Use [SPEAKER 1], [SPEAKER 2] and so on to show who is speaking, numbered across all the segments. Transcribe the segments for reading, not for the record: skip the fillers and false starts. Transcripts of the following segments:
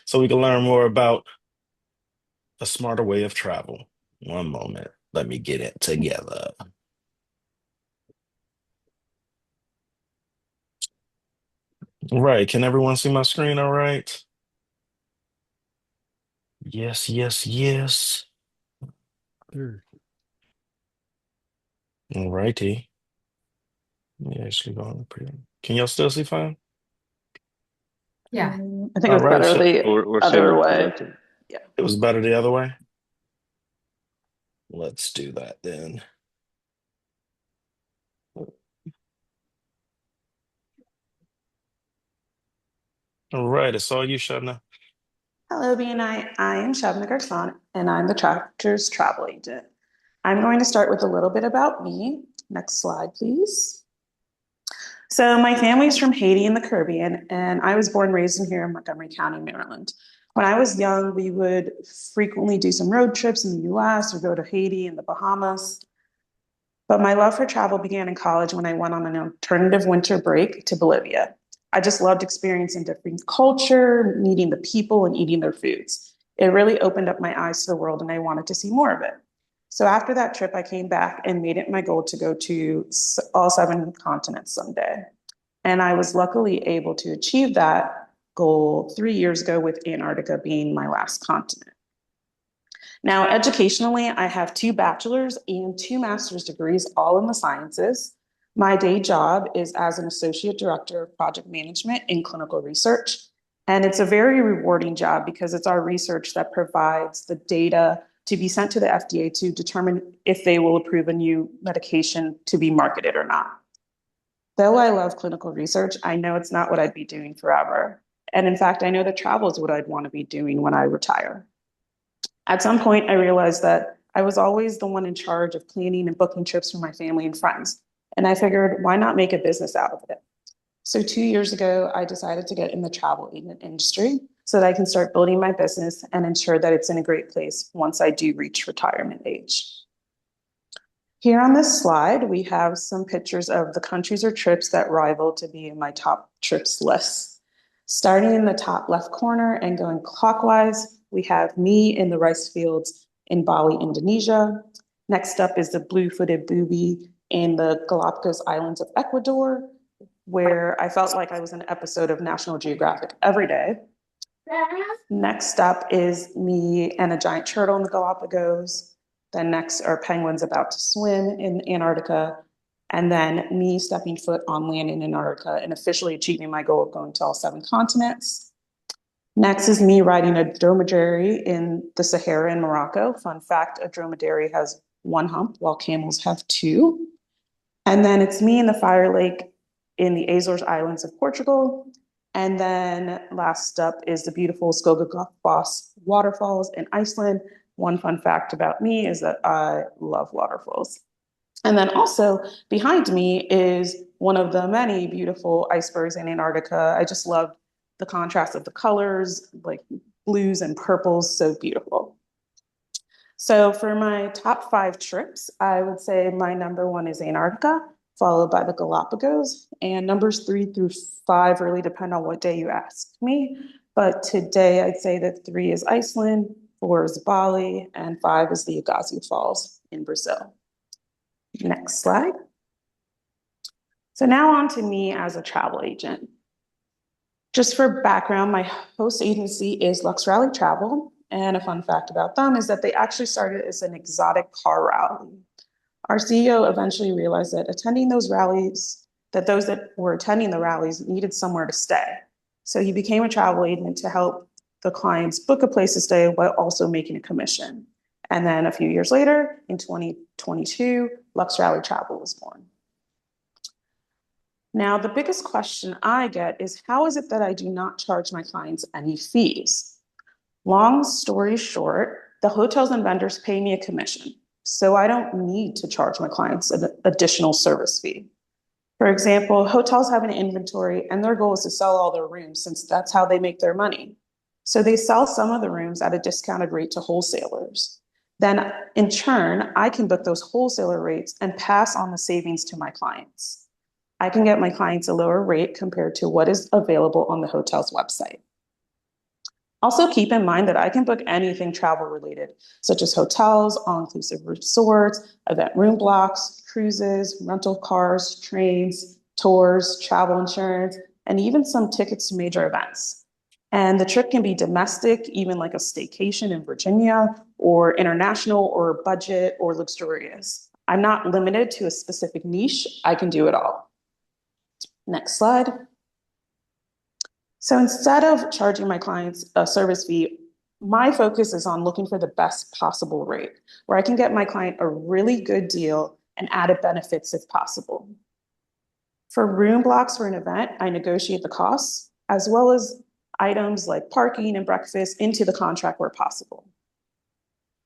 [SPEAKER 1] so we can learn more about a smarter way of travel. One moment. Let me get it together. Right. Can everyone see my screen all right? Yes, yes, yes.
[SPEAKER 2] Sure.
[SPEAKER 1] All righty. Yeah, actually going pretty. Can y'all still see fine?
[SPEAKER 3] Yeah.
[SPEAKER 4] I think it
[SPEAKER 1] All
[SPEAKER 4] was
[SPEAKER 1] right.
[SPEAKER 4] better
[SPEAKER 1] So
[SPEAKER 4] the
[SPEAKER 2] We're seeing
[SPEAKER 4] other
[SPEAKER 2] it
[SPEAKER 4] way.
[SPEAKER 2] too.
[SPEAKER 4] Yeah.
[SPEAKER 1] it was better the other way. Let's do that then. All right. It's all you, Shebna.
[SPEAKER 4] Hello, BNI. I am Shebna Garcon, and I'm the Tractor's travel agent. I'm going to start with a little bit about me. Next slide, please. So my family's from Haiti in the Caribbean, and I was born and raised in here in Montgomery County, Maryland. When I was young, we would frequently do some road trips in the US or go to Haiti and the Bahamas. But my love for travel began in college when I went on an alternative winter break to Bolivia. I just loved experiencing different culture, meeting the people, and eating their foods. It really opened up my eyes to the world, and I wanted to see more of it. So after that trip, I came back and made it my goal to go to all seven continents someday. And I was luckily able to achieve that goal 3 years ago, with Antarctica being my last continent. Now, educationally, I have two bachelor's and two master's degrees, all in the sciences. My day job is as an associate director of project management in clinical research. And it's a very rewarding job because it's our research that provides the data to be sent to the FDA to determine if they will approve a new medication to be marketed or not. Though I love clinical research, I know it's not what I'd be doing forever. And in fact, I know that travel is what I'd want to be doing when I retire. At some point, I realized that I was always the one in charge of planning and booking trips for my family and friends. And I figured, why not make a business out of it? So 2 years ago, I decided to get in the travel agent industry so that I can start building my business and ensure that it's in a great place once I do reach retirement age. Here on this slide, we have some pictures of the countries or trips that rival to be in my top trips list. Starting in the top left corner and going clockwise, we have me in the rice fields in Bali, Indonesia. Next up is the blue-footed booby in the Galapagos Islands of Ecuador, where I felt like I was in an episode of National Geographic every day. Next up is me and a giant turtle in the Galapagos. Then next are penguins about to swim in Antarctica. And then me stepping foot on land in Antarctica and officially achieving my goal of going to all seven continents. Next is me riding a dromedary in the Sahara in Morocco. Fun fact, a dromedary has one hump while camels have two. And then it's me in the fire lake in the Azores Islands of Portugal. And then last up is the beautiful Skogafoss waterfalls in Iceland. One fun fact about me is that I love waterfalls. And then also behind me is one of the many beautiful icebergs in Antarctica. I just love the contrast of the colors, like blues and purples, so beautiful. So for my top five trips, I would say my number one is Antarctica, followed by the Galapagos, and numbers 3 through 5 really depend on what day you ask me. But today I'd say that 3 is Iceland, 4 is Bali, and 5 is the Agassiz Falls in Brazil. Next slide. So now on to me as a travel agent. Just for background, my host agency is LuxRally Travel. And a fun fact about them is that they actually started as an exotic car rally. Our CEO eventually realized that attending those rallies, that those that were attending the rallies needed somewhere to stay. So he became a travel agent to help the clients book a place to stay while also making a commission. And then a few years later, in 2022, LuxRally Travel was born. Now, the biggest question I get is how is it that I do not charge my clients any fees? Long story short, the hotels and vendors pay me a commission, so I don't need to charge my clients an additional service fee. For example, hotels have an inventory and their goal is to sell all their rooms since that's how they make their money. So they sell some of the rooms at a discounted rate to wholesalers. Then in turn, I can book those wholesaler rates and pass on the savings to my clients. I can get my clients a lower rate compared to what is available on the hotel's website. Also, keep in mind that I can book anything travel related, such as hotels, all-inclusive resorts, event room blocks, cruises, rental cars, trains, tours, travel insurance, and even some tickets to major events. And the trip can be domestic, even like a staycation in Virginia, or international, or budget, or luxurious. I'm not limited to a specific niche. I can do it all. Next slide. So instead of charging my clients a service fee, my focus is on looking for the best possible rate where I can get my client a really good deal and added benefits if possible. For room blocks for an event, I negotiate the costs as well as items like parking and breakfast into the contract where possible.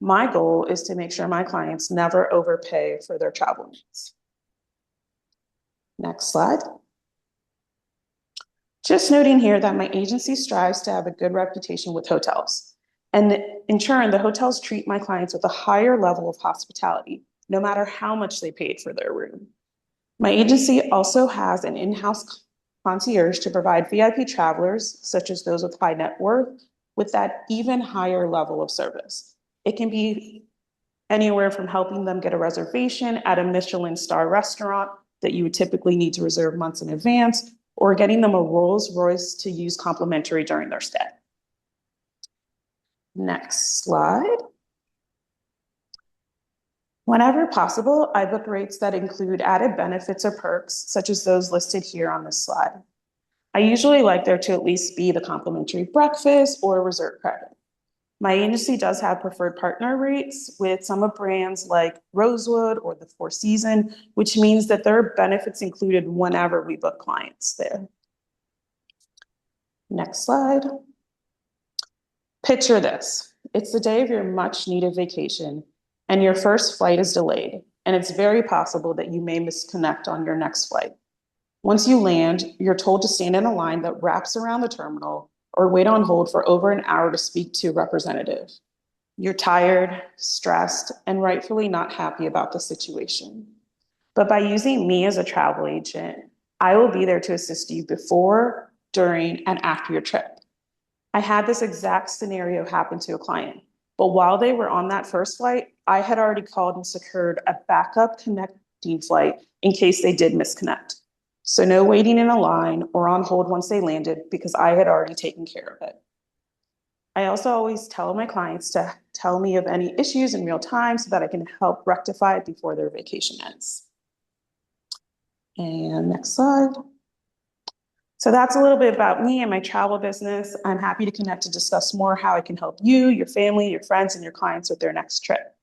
[SPEAKER 4] My goal is to make sure my clients never overpay for their travel needs. Next slide. Just noting here that my agency strives to have a good reputation with hotels. And in turn, the hotels treat my clients with a higher level of hospitality, no matter how much they paid for their room. My agency also has an in-house concierge to provide VIP travelers, such as those with high net worth, with that even higher level of service. It can be anywhere from helping them get a reservation at a Michelin star restaurant that you would typically need to reserve months in advance, or getting them a Rolls Royce to use complimentary during their stay. Next slide. Whenever possible, I book rates that include added benefits or perks, such as those listed here on this slide. I usually like there to at least be the complimentary breakfast or resort credit. My agency does have preferred partner rates with some of brands like Rosewood or the Four Seasons, which means that there are benefits included whenever we book clients there. Next slide. Picture this. It's the day of your much needed vacation and your first flight is delayed, and it's very possible that you may misconnect on your next flight. Once you land, you're told to stand in a line that wraps around the terminal or wait on hold for over an hour to speak to a representative. You're tired, stressed, and rightfully not happy about the situation. But by using me as a travel agent, I will be there to assist you before, during, and after your trip. I had this exact scenario happen to a client, but while they were on that first flight, I had already called and secured a backup connecting flight in case they did misconnect. So no waiting in a line or on hold once they landed because I had already taken care of it. I also always tell my clients to tell me of any issues in real time so that I can help rectify it before their vacation ends. And next slide. So that's a little bit about me and my travel business. I'm happy to connect to discuss more how I can help you, your family, your friends, and your clients with their next trip.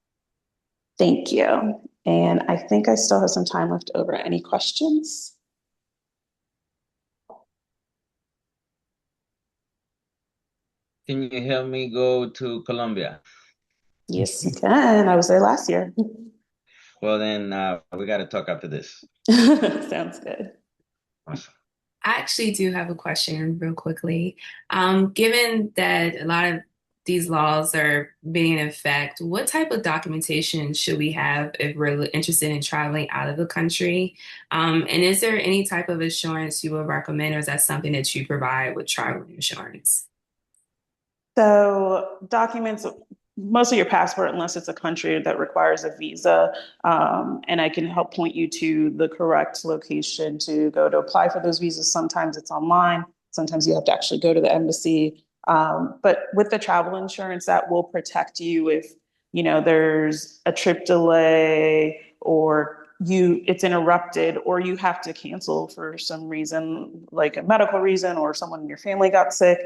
[SPEAKER 4] Thank you. And I think I still have some time left over. Any questions?
[SPEAKER 5] Can you help me go to Colombia?
[SPEAKER 4] Yes, you can. I was there last year.
[SPEAKER 5] Well, then we got to talk after this.
[SPEAKER 4] Sounds good.
[SPEAKER 5] Awesome.
[SPEAKER 3] I actually do have a question real quickly. Given that a lot of these laws are being in effect, what type of documentation should we have if we're interested in traveling out of the country? And is there any type of insurance you would recommend, or is that something that you provide with travel insurance?
[SPEAKER 4] So documents, mostly your passport, unless it's a country that requires a visa. And I can help point you to the correct location to go to apply for those visas. Sometimes it's online. Sometimes you have to actually go to the embassy. But with the travel insurance, that will protect you if, there's a trip delay or it's interrupted or you have to cancel for some reason, like a medical reason or someone in your family got sick.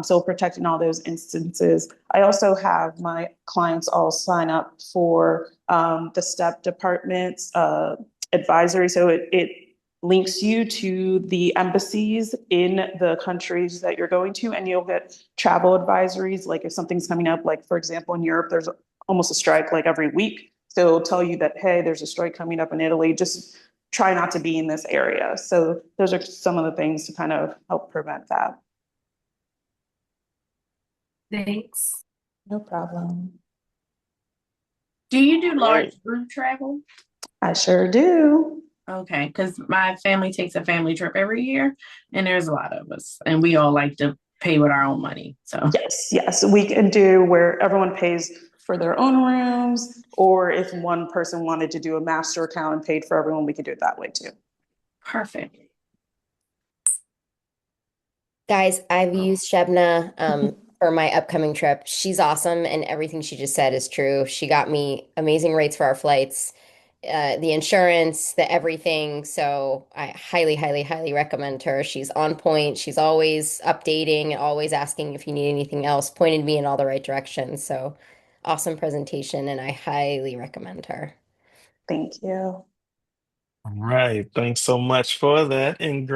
[SPEAKER 4] So protecting all those instances. I also have my clients all sign up for the STEP department's advisory. So it links you to the embassies in the countries that you're going to, and you'll get travel advisories. Like if something's coming up, like for example, in Europe, there's almost a strike like every week. So it'll tell you that, hey, there's a strike coming up in Italy. Just try not to be in this area. So those are some of the things to kind of help prevent that.
[SPEAKER 3] Thanks.
[SPEAKER 4] No problem.
[SPEAKER 6] Do you do large
[SPEAKER 1] Right.
[SPEAKER 6] group travel?
[SPEAKER 4] I sure do.
[SPEAKER 6] Okay, because my family takes a family trip every year, and there's a lot of us, and we all like to pay with our own money. So
[SPEAKER 4] Yes, we can do where everyone pays for their own rooms, or if one person wanted to do a master account and paid for everyone, we could do it that way too.
[SPEAKER 6] perfect.
[SPEAKER 7] Guys, I've used Shebna for my upcoming trip. She's awesome, and everything she just said is true. She got me amazing rates for our flights, the insurance, the everything. So I highly, highly, highly recommend her. She's on point. She's always updating, always asking if you need anything else, pointed me in all the right directions. So awesome presentation, and I highly recommend her.
[SPEAKER 4] Thank you.
[SPEAKER 1] All right. Thanks so much for that. And